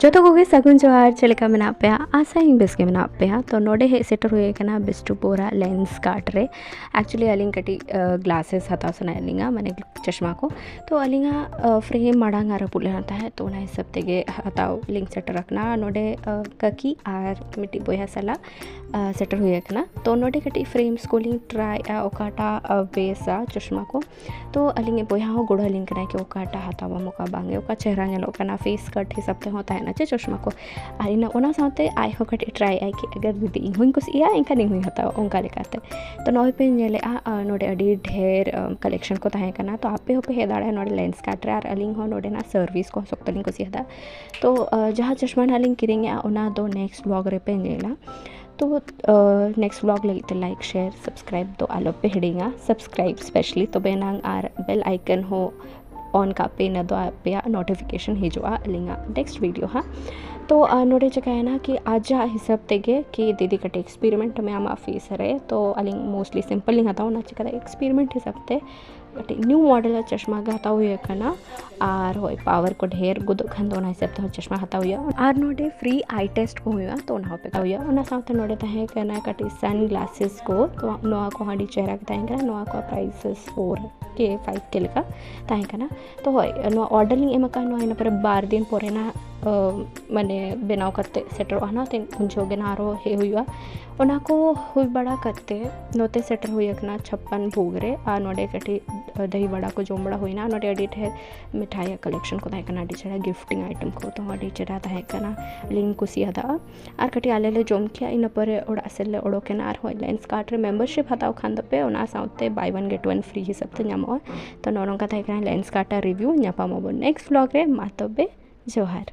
जो तो कोगे सगुन जोहार चलेका मेना पे आशा ही बेस के मेना पे तो नोडे हे सेटर हुए कना बेस्टू पोरा लेंस कार्ट रे एक्चुअली अलिंग कटी ग्लासेस हता सना अलिंगा माने चश्मा को तो अलिंगा फ्रेम माडांग आरा पुले रहता है तो ना सब तेगे हताओ लिंक सेटर रखना नोडे ककी आर मिट्टी बोया सला सेटर हुए कना तो नोडे कटी फ्रेम स्कूलिंग ट्राई ओकाटा बेसा चश्मा को तो अलिंगे बोया हो गुड़ा लिंक ना कि ओकाटा हतावा मुका बांगे ओका चेहरा नेलो कना फेस कट हिसाब ते होता है ना चे चश्मा को आरिना ओना साथे आई हो कटी ट्राई आई कि अगर दीदी हुई कुछ इया इनका नहीं हुई हता ओंका लेकाते तो नोय पे नेले नोडे अडी ढेर कलेक्शन को ताहे कना तो आपे हो पे हे दाड़ा नोडे लेंस कार्ट रे आर अलिंग हो नोडे ना सर्विस को सोक्तलिंग को सिहदा तो जहाँ चश्मा नालिंग किरिंगे ओना दो नेक्स्ट व्लॉग रे पे नेला तो नेक्स्ट व्लॉग लगी तो लाइक शेयर सब्सक्राइब तो आलो पे हिड़िंगा सब्सक्राइब स्पेशली तो बेनांग आर बेल आइकन हो ऑन का पे न दो पे नोटिफिकेशन हिजुआ अलिंगा नेक्स्ट वीडियो हाँ तो नोडे जगह है ना कि आज हिसाब तेगे कि दीदी कटे एक्सपेरिमेंट में आमा फीस रहे तो अलिंग मोस्टली सिंपल नहीं हता ना चिका एक्सपेरिमेंट हिसाब ते न्यू मॉडल चश्मा का हता हुए कना आर हो पावर को ढेर गुद खंदो ना हिसाब ते चश्मा हता हुआ आर नोडे फ्री आई टेस्ट को हुआ तो ना पे हुआ ना साथ नोडे तहे कना कटी सन ग्लासेस को तो नोआ को हाडी चेहरा के तहे कना नोआ को प्राइसेस 4 के लेका तहे कना तो होय नो ऑर्डरिंग एमका नो इन पर 12 दिन पोरे ना माने बनाव करते सेटर आना ते कुंजोगे ना रो हे हुआ ओना को हुई बड़ा करते नोते सेटर हुई ना 56 भूगरे आ नोडे कटी दही बड़ा को जोम बड़ा हुई ना नोडे एडिट है मिठाई कलेक्शन को तहे कना डिचरा गिफ्टिंग आइटम को तो डिचरा तहे कना लिंक कुसी हदा आर कटी आले जोम किया इन पर ओड़ा सेले ओडो के ना आर होय लेंस कार्ट रे मेंबरशिप हताव खान पे ओना साउते बाय 1 गेट 1 फ्री हिसाब ते ᱧᱟᱢᱚᱜᱼᱟ तो नोनों का तहे कना लेंस कार्ट रिव्यू ᱧᱟᱯᱟᱢ नेक्स्ट व्लॉग रे मातबे जोहार।